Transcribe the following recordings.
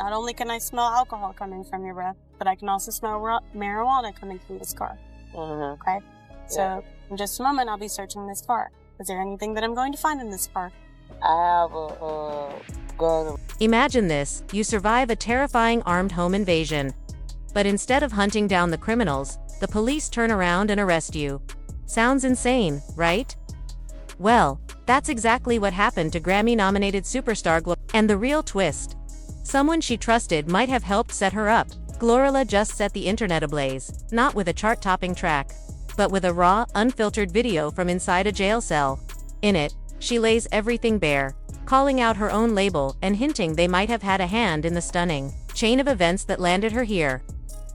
not only can I smell alcohol coming from your breath, but I can also smell marijuana coming from this car. Mm-hmm. Okay? So, in just a moment, I'll be searching this car. Is there anything that I'm going to find in this car? I have a gun. Imagine this, you survive a terrifying armed home invasion. But instead of hunting down the criminals, the police turn around and arrest you. Sounds insane, right? Well, that's exactly what happened to Grammy-nominated superstar GloRilla. And the real twist. Someone she trusted might have helped set her up. GloRilla just set the internet ablaze, not with a chart-topping track, but with a raw, unfiltered video from inside a jail cell. In it, she lays everything bare, calling out her own label and hinting they might have had a hand in the stunning chain of events that landed her here.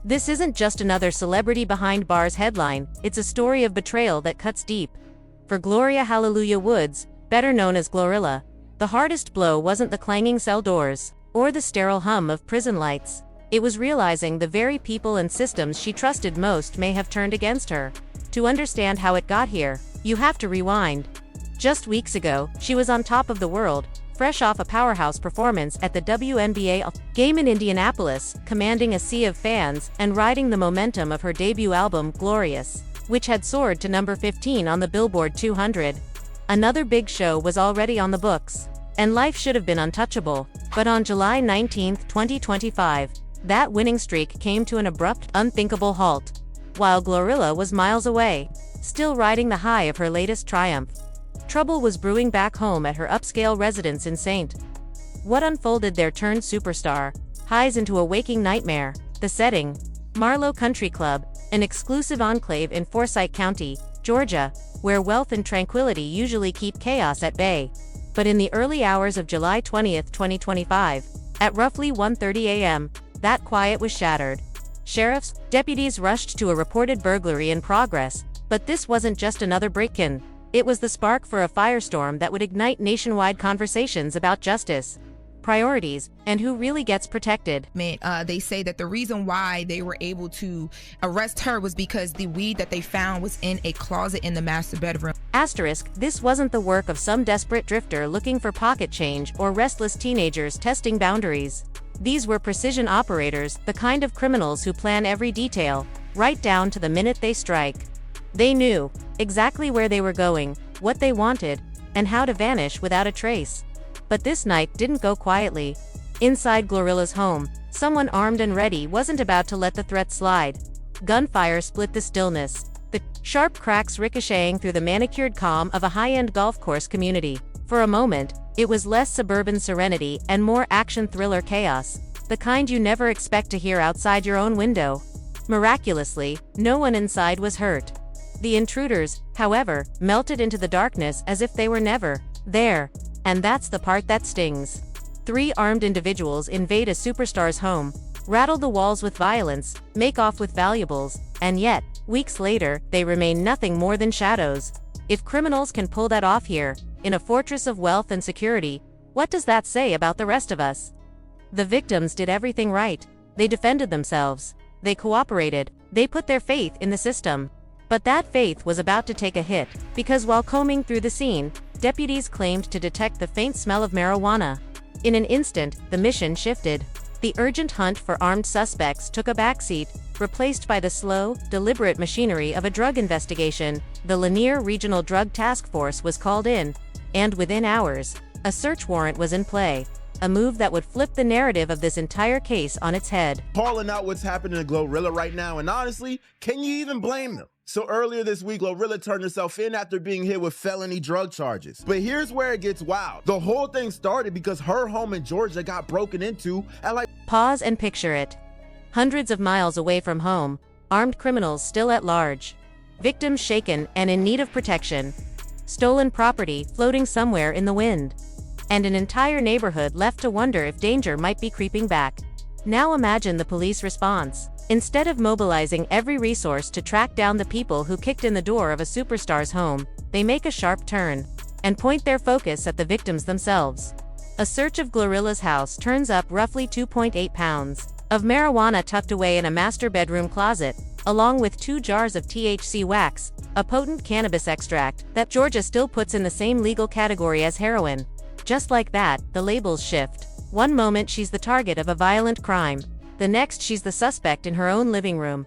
This isn't just another celebrity behind bars headline, it's a story of betrayal that cuts deep. For Gloria Hallelujah Woods, better known as GloRilla, the hardest blow wasn't the clanging cell doors, or the sterile hum of prison lights. It was realizing the very people and systems she trusted most may have turned against her. To understand how it got here, you have to rewind. Just weeks ago, she was on top of the world, fresh off a powerhouse performance at the WNBA game in Indianapolis, commanding a sea of fans and riding the momentum of her debut album, Glorious, which had soared to number 15 on the Billboard 200. Another big show was already on the books, and life should have been untouchable, but on July 19, 2025, that winning streak came to an abrupt, unthinkable halt. While GloRilla was miles away, still riding the high of her latest triumph, trouble was brewing back home at her upscale residence in St. What unfolded there turned superstar highs into a waking nightmare. The setting, Marlowe Country Club, an exclusive enclave in Forsyth County, Georgia, where wealth and tranquility usually keep chaos at bay. But in the early hours of July 20, 2025, at roughly 1:30 a.m., that quiet was shattered. Sheriff's deputies rushed to a reported burglary in progress, but this wasn't just another break-in. It was the spark for a firestorm that would ignite nationwide conversations about justice, priorities, and who really gets protected. They say that the reason why they were able to arrest her was because the weed that they found was in a closet in the master bedroom. Asterisk, this wasn't the work of some desperate drifter looking for pocket change or restless teenagers testing boundaries. These were precision operators, the kind of criminals who plan every detail, right down to the minute they strike. They knew exactly where they were going, what they wanted, and how to vanish without a trace. But this night didn't go quietly. Inside GloRilla's home, someone armed and ready wasn't about to let the threat slide. Gunfire split the stillness, the sharp cracks ricocheting through the manicured calm of a high-end golf course community. For a moment, it was less suburban serenity and more action thriller chaos, the kind you never expect to hear outside your own window. Miraculously, no one inside was hurt. The intruders, however, melted into the darkness as if they were never there. And that's the part that stings. 3 armed individuals invade a superstar's home, rattle the walls with violence, make off with valuables, and yet, weeks later, they remain nothing more than shadows. If criminals can pull that off here, in a fortress of wealth and security, what does that say about the rest of us? The victims did everything right. They defended themselves. They cooperated. They put their faith in the system. But that faith was about to take a hit, because while combing through the scene, deputies claimed to detect the faint smell of marijuana. In an instant, the mission shifted. The urgent hunt for armed suspects took a backseat, replaced by the slow, deliberate machinery of a drug investigation. The Lanier Regional Drug Task Force was called in, and within hours, a search warrant was in play. A move that would flip the narrative of this entire case on its head. Calling out what's happening to GloRilla right now, and honestly, can you even blame them? So earlier this week, GloRilla turned herself in after being hit with felony drug charges. But here's where it gets wild. The whole thing started because her home in Georgia got broken into at like— Pause and picture it. Hundreds of miles away from home, armed criminals still at large. Victims shaken and in need of protection. Stolen property floating somewhere in the wind. And an entire neighborhood left to wonder if danger might be creeping back. Now imagine the police response. Instead of mobilizing every resource to track down the people who kicked in the door of a superstar's home, they make a sharp turn and point their focus at the victims themselves. A search of GloRilla's house turns up roughly 2.8 pounds of marijuana tucked away in a master bedroom closet, along with 2 jars of THC wax, a potent cannabis extract that Georgia still puts in the same legal category as heroin. Just like that, the labels shift. One moment she's the target of a violent crime. The next she's the suspect in her own living room.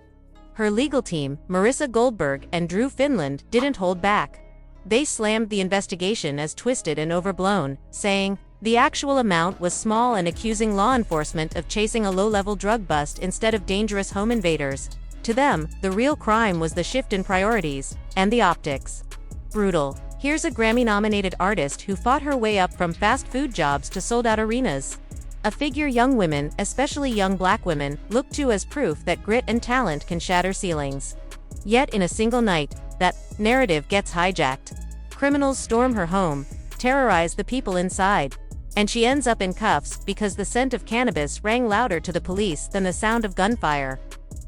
Her legal team, Marissa Goldberg and Drew Finland, didn't hold back. They slammed the investigation as twisted and overblown, saying, the actual amount was small and accusing law enforcement of chasing a low-level drug bust instead of dangerous home invaders. To them, the real crime was the shift in priorities, and the optics. Brutal. Here's a Grammy-nominated artist who fought her way up from fast food jobs to sold-out arenas. A figure young women, especially young black women, look to as proof that grit and talent can shatter ceilings. Yet in a single night, that narrative gets hijacked. Criminals storm her home, terrorize the people inside, and she ends up in cuffs because the scent of cannabis rang louder to the police than the sound of gunfire.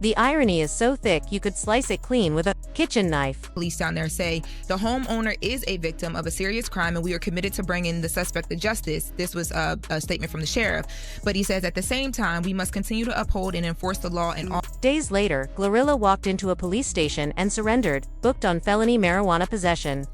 The irony is so thick you could slice it clean with a kitchen knife. Police down there say the homeowner is a victim of a serious crime and we are committed to bringing the suspect to justice. This was a statement from the sheriff. But he says at the same time, we must continue to uphold and enforce the law in all. Days later, GloRilla walked into a police station and surrendered, booked on felony marijuana possession.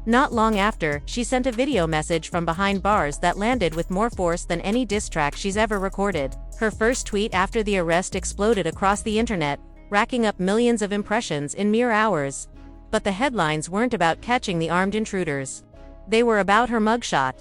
Not long after, she sent a video message from behind bars that landed with more force than any diss track she's ever recorded. Her first tweet after the arrest exploded across the internet, racking up millions of impressions in mere hours. But the headlines weren't about catching the armed intruders. They were about her mugshot.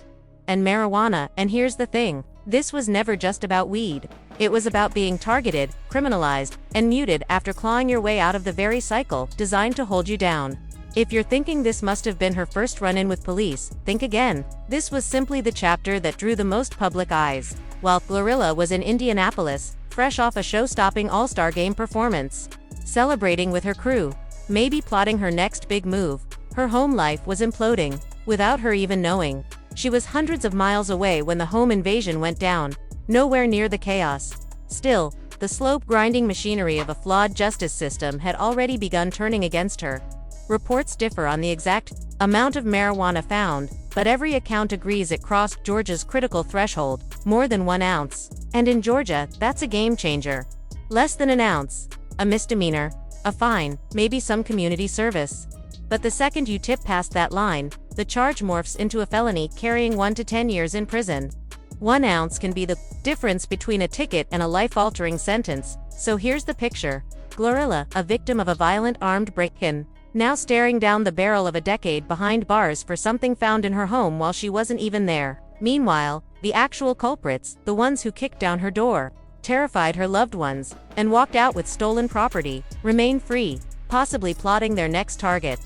And marijuana, and here's the thing. This was never just about weed. It was about being targeted, criminalized, and muted after clawing your way out of the very cycle designed to hold you down. If you're thinking this must have been her first run-in with police, think again. This was simply the chapter that drew the most public eyes. While GloRilla was in Indianapolis, fresh off a show-stopping All-Star Game performance, celebrating with her crew, maybe plotting her next big move, her home life was imploding, without her even knowing. She was hundreds of miles away when the home invasion went down, nowhere near the chaos. Still, the slow-grinding machinery of a flawed justice system had already begun turning against her. Reports differ on the exact amount of marijuana found, but every account agrees it crossed Georgia's critical threshold, more than 1 ounce. And in Georgia, that's a game changer. Less than an ounce, a misdemeanor, a fine, maybe some community service. But the second you tip past that line, the charge morphs into a felony carrying 1 to 10 years in prison. 1 ounce can be the difference between a ticket and a life-altering sentence, so here's the picture. GloRilla, a victim of a violent armed break-in, now staring down the barrel of a decade behind bars for something found in her home while she wasn't even there. Meanwhile, the actual culprits, the ones who kicked down her door, terrified her loved ones, and walked out with stolen property, remain free, possibly plotting their next target.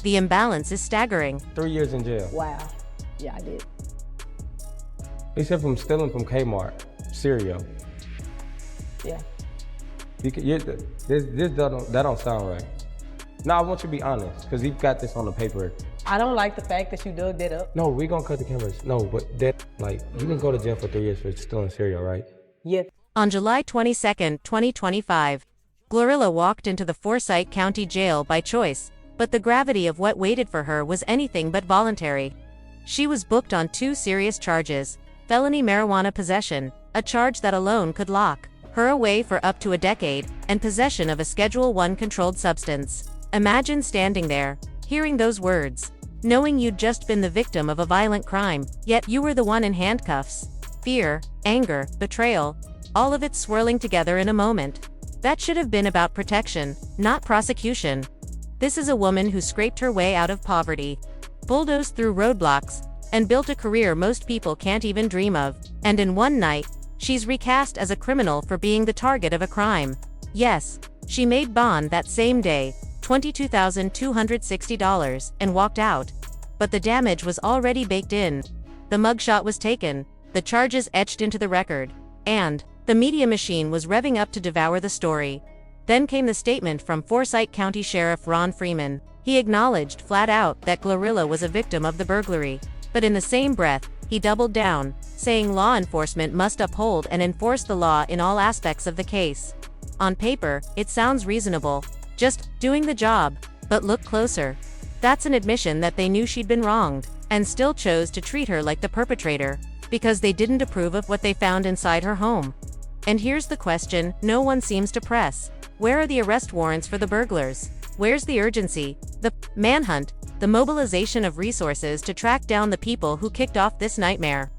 The imbalance is staggering. 3 years in jail. Wow. Yeah, I did. Except from stealing from Kmart, cereal. Yeah. That don't sound right. No, I want you to be honest, because you've got this on the paper. I don't like the fact that you dug that up. No, we're gonna cut the cameras. No, but that, like, you can go to jail for 3 years for stealing cereal, right? Yeah. On July 22, 2025, GloRilla walked into the Forsyth County Jail by choice, but the gravity of what waited for her was anything but voluntary. She was booked on 2 serious charges: felony marijuana possession, a charge that alone could lock her away for up to a decade, and possession of a Schedule I controlled substance. Imagine standing there, hearing those words, knowing you'd just been the victim of a violent crime, yet you were the one in handcuffs. Fear, anger, betrayal, all of it swirling together in a moment. That should have been about protection, not prosecution. This is a woman who scraped her way out of poverty, bulldozed through roadblocks, and built a career most people can't even dream of. And in one night, she's recast as a criminal for being the target of a crime. Yes, she made bond that same day, $22,260, and walked out. But the damage was already baked in. The mugshot was taken, the charges etched into the record, and the media machine was revving up to devour the story. Then came the statement from Forsyth County Sheriff Ron Freeman. He acknowledged flat out that GloRilla was a victim of the burglary. But in the same breath, he doubled down, saying law enforcement must uphold and enforce the law in all aspects of the case. On paper, it sounds reasonable, just doing the job, but look closer. That's an admission that they knew she'd been wronged, and still chose to treat her like the perpetrator, because they didn't approve of what they found inside her home. And here's the question no one seems to press. Where are the arrest warrants for the burglars? Where's the urgency, the manhunt, the mobilization of resources to track down the people who kicked off this nightmare?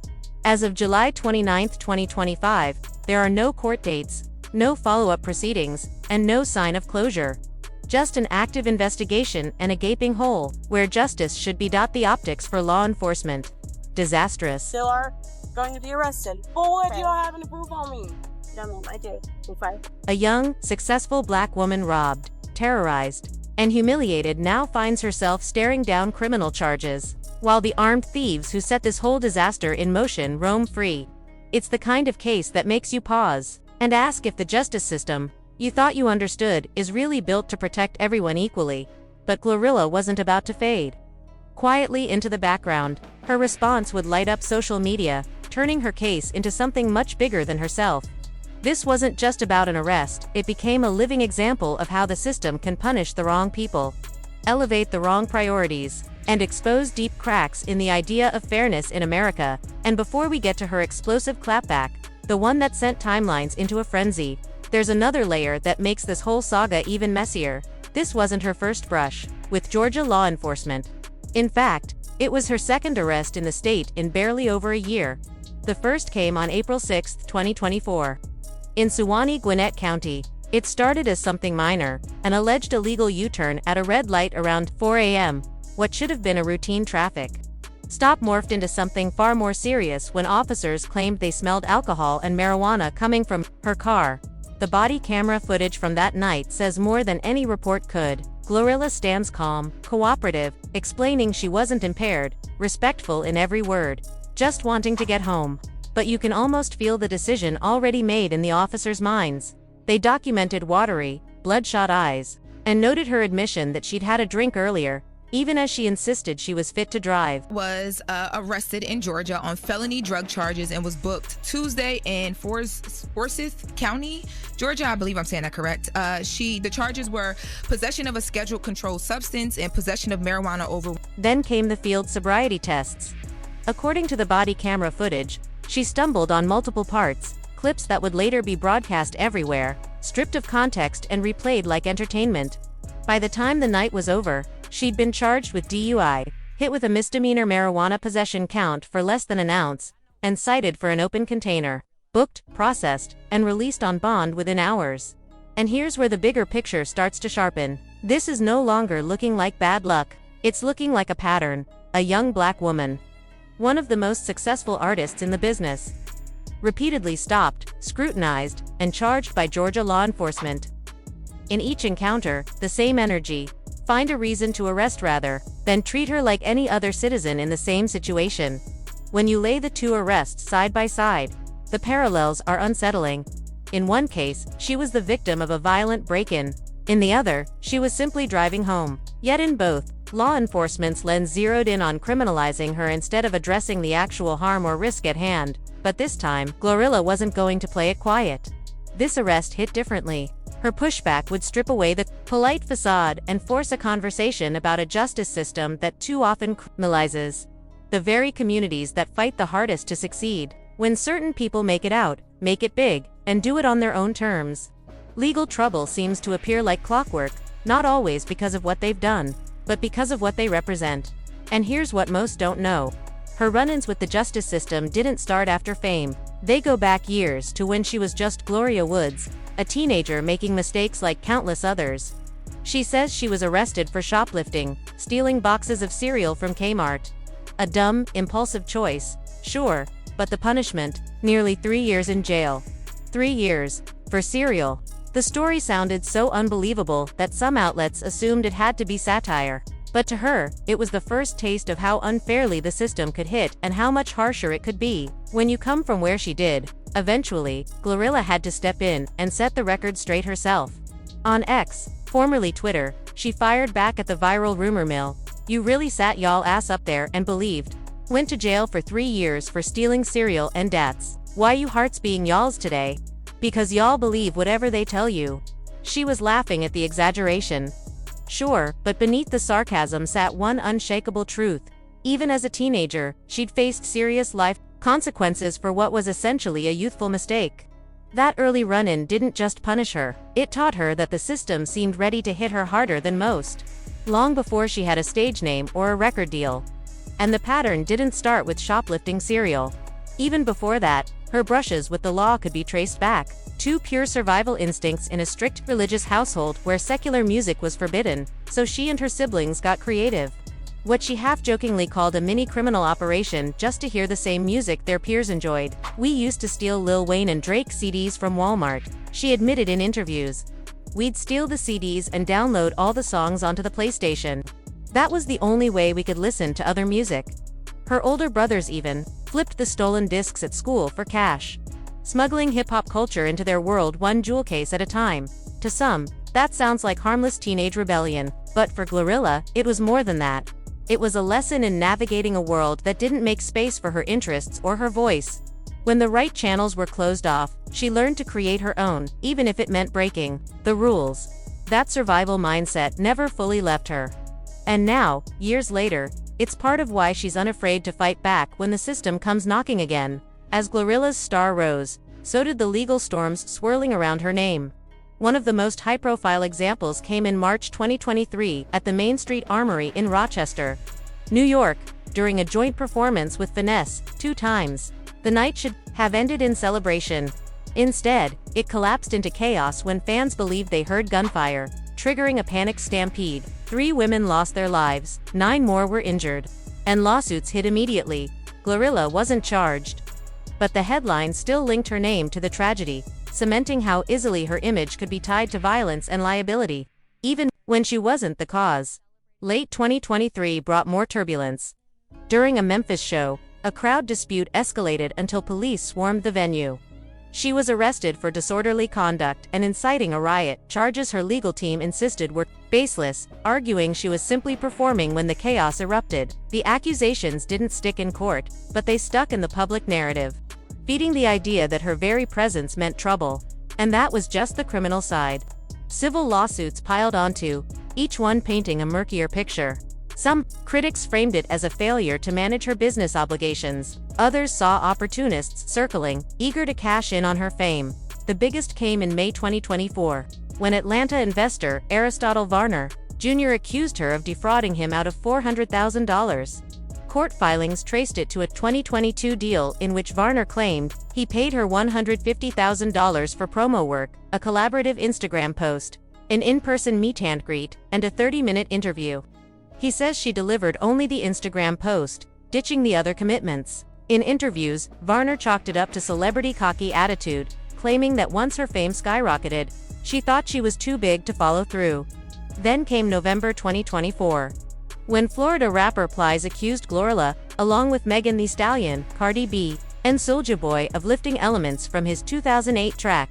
As of July 29, 2025, there are no court dates, no follow-up proceedings, and no sign of closure. Just an active investigation and a gaping hole, where justice should be. The optics for law enforcement. Disastrous. Still are going to be arrested. But what do y'all have any proof on me? No, I do. Okay. A young, successful black woman robbed, terrorized, and humiliated now finds herself staring down criminal charges, while the armed thieves who set this whole disaster in motion roam free. It's the kind of case that makes you pause and ask if the justice system you thought you understood is really built to protect everyone equally. But GloRilla wasn't about to fade quietly into the background. Her response would light up social media, turning her case into something much bigger than herself. This wasn't just about an arrest, it became a living example of how the system can punish the wrong people, elevate the wrong priorities, and expose deep cracks in the idea of fairness in America. And before we get to her explosive clapback, the one that sent timelines into a frenzy, there's another layer that makes this whole saga even messier. This wasn't her first brush with Georgia law enforcement. In fact, it was her second arrest in the state in barely over a year. The first came on April 6, 2024. In Suwannee, Gwinnett County. It started as something minor, an alleged illegal U-turn at a red light around 4 a.m., what should have been a routine traffic stop morphed into something far more serious when officers claimed they smelled alcohol and marijuana coming from her car. The body camera footage from that night says more than any report could. GloRilla stands calm, cooperative, explaining she wasn't impaired, respectful in every word, just wanting to get home. But you can almost feel the decision already made in the officers' minds. They documented watery, bloodshot eyes, and noted her admission that she'd had a drink earlier, even as she insisted she was fit to drive. Was arrested in Georgia on felony drug charges and was booked Tuesday in Forsyth County, Georgia. I believe I'm saying that correct. The charges were possession of a scheduled controlled substance and possession of marijuana over. Then came the field sobriety tests. According to the body camera footage, she stumbled on multiple parts, clips that would later be broadcast everywhere, stripped of context and replayed like entertainment. By the time the night was over, she'd been charged with DUI, hit with a misdemeanor marijuana possession count for less than an ounce, and cited for an open container, booked, processed, and released on bond within hours. And here's where the bigger picture starts to sharpen. This is no longer looking like bad luck, it's looking like a pattern. A young black woman, one of the most successful artists in the business, repeatedly stopped, scrutinized, and charged by Georgia law enforcement. In each encounter, the same energy. Find a reason to arrest rather than treat her like any other citizen in the same situation. When you lay the two arrests side by side, the parallels are unsettling. In one case, she was the victim of a violent break-in. In the other, she was simply driving home. Yet in both, law enforcement's lens zeroed in on criminalizing her instead of addressing the actual harm or risk at hand. But this time, GloRilla wasn't going to play it quiet. This arrest hit differently. Her pushback would strip away the polite facade and force a conversation about a justice system that too often criminalizes the very communities that fight the hardest to succeed. When certain people make it out, make it big, and do it on their own terms, legal trouble seems to appear like clockwork, not always because of what they've done, but because of what they represent. And here's what most don't know. Her run-ins with the justice system didn't start after fame. They go back years to when she was just Gloria Woods, a teenager making mistakes like countless others. She says she was arrested for shoplifting, stealing boxes of cereal from Kmart. A dumb, impulsive choice, sure, but the punishment, nearly 3 years in jail. 3 years, for cereal. The story sounded so unbelievable that some outlets assumed it had to be satire. But to her, it was the first taste of how unfairly the system could hit and how much harsher it could be when you come from where she did. Eventually, GloRilla had to step in and set the record straight herself. On X, formerly Twitter, she fired back at the viral rumor mill. You really sat y'all ass up there and believed. Went to jail for 3 years for stealing cereal and dats. Why you hearts being y'alls today? Because y'all believe whatever they tell you. She was laughing at the exaggeration. Sure, but beneath the sarcasm sat one unshakable truth. Even as a teenager, she'd faced serious life consequences for what was essentially a youthful mistake. That early run-in didn't just punish her, it taught her that the system seemed ready to hit her harder than most, long before she had a stage name or a record deal. And the pattern didn't start with shoplifting cereal. Even before that, her brushes with the law could be traced back to pure survival instincts in a strict religious household where secular music was forbidden, so she and her siblings got creative. What she half-jokingly called a mini-criminal operation just to hear the same music their peers enjoyed. "We used to steal Lil Wayne and Drake CDs from Walmart," she admitted in interviews. "We'd steal the CDs and download all the songs onto the PlayStation. That was the only way we could listen to other music." Her older brothers even flipped the stolen discs at school for cash, smuggling hip-hop culture into their world one jewel case at a time. To some, that sounds like harmless teenage rebellion, but for GloRilla, it was more than that. It was a lesson in navigating a world that didn't make space for her interests or her voice. When the right channels were closed off, she learned to create her own, even if it meant breaking the rules. That survival mindset never fully left her. And now, years later, it's part of why she's unafraid to fight back when the system comes knocking again. As GloRilla's star rose, so did the legal storms swirling around her name. One of the most high-profile examples came in March 2023 at the Main Street Armory in Rochester, New York, during a joint performance with Finesse, 2 times. The night should have ended in celebration. Instead, it collapsed into chaos when fans believed they heard gunfire, triggering a panicked stampede. 3 women lost their lives, 9 more were injured, and lawsuits hit immediately. GloRilla wasn't charged, but the headline still linked her name to the tragedy, cementing how easily her image could be tied to violence and liability, even when she wasn't the cause. Late 2023 brought more turbulence. During a Memphis show, a crowd dispute escalated until police swarmed the venue. She was arrested for disorderly conduct and inciting a riot, charges her legal team insisted were baseless, arguing she was simply performing when the chaos erupted. The accusations didn't stick in court, but they stuck in the public narrative, feeding the idea that her very presence meant trouble. And that was just the criminal side. Civil lawsuits piled onto, each one painting a murkier picture. Some critics framed it as a failure to manage her business obligations. Others saw opportunists circling, eager to cash in on her fame. The biggest came in May 2024, when Atlanta investor Aristotle Varner Jr. accused her of defrauding him out of $400,000. Court filings traced it to a 2022 deal in which Varner claimed he paid her $150,000 for promo work, a collaborative Instagram post, an in-person meet-and-greet, and a 30-minute interview. He says she delivered only the Instagram post, ditching the other commitments. In interviews, Varner chalked it up to celebrity cocky attitude, claiming that once her fame skyrocketed, she thought she was too big to follow through. Then came November 2024. When Florida rapper Plies accused GloRilla, along with Megan Thee Stallion, Cardi B, and Soulja Boy of lifting elements from his 2008 track,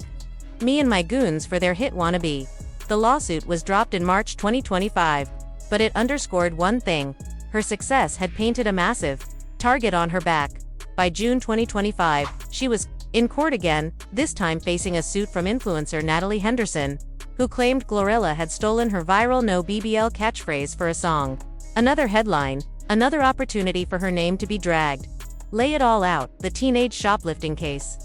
Me and My Goons for their hit Wannabe. The lawsuit was dropped in March 2025, but it underscored one thing: her success had painted a massive target on her back. By June 2025, she was in court again, this time facing a suit from influencer Natalie Henderson, who claimed GloRilla had stolen her viral "No BBL" catchphrase for a song. Another headline, another opportunity for her name to be dragged. Lay it all out, the teenage shoplifting case.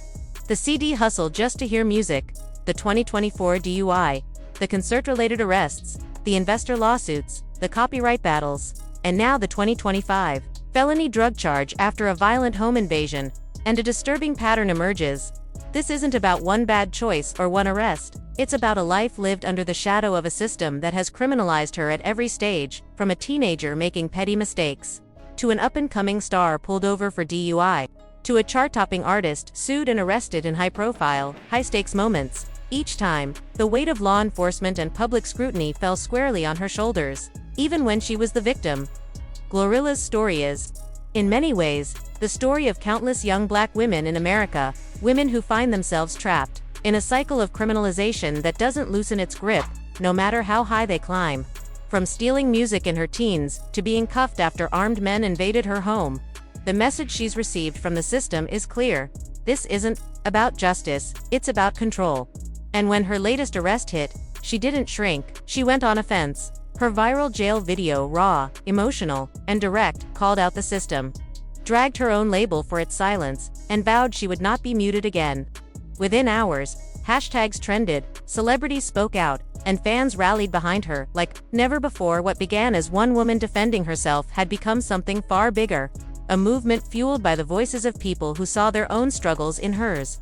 The CD hustle just to hear music, the 2024 DUI, the concert-related arrests, the investor lawsuits, the copyright battles, and now the 2025 felony drug charge after a violent home invasion, and a disturbing pattern emerges. This isn't about one bad choice or one arrest. It's about a life lived under the shadow of a system that has criminalized her at every stage, from a teenager making petty mistakes, to an up-and-coming star pulled over for DUI, to a chart-topping artist sued and arrested in high-profile, high-stakes moments. Each time, the weight of law enforcement and public scrutiny fell squarely on her shoulders, even when she was the victim. GloRilla's story is, in many ways, the story of countless young Black women in America, women who find themselves trapped in a cycle of criminalization that doesn't loosen its grip, no matter how high they climb. From stealing music in her teens, to being cuffed after armed men invaded her home, the message she's received from the system is clear: this isn't about justice, it's about control. And when her latest arrest hit, she didn't shrink, she went on offense. Her viral jail video, raw, emotional, and direct, called out the system, dragged her own label for its silence, and vowed she would not be muted again. Within hours, hashtags trended, celebrities spoke out, and fans rallied behind her like never before. What began as one woman defending herself had become something far bigger. a movement fueled by the voices of people who saw their own struggles in hers.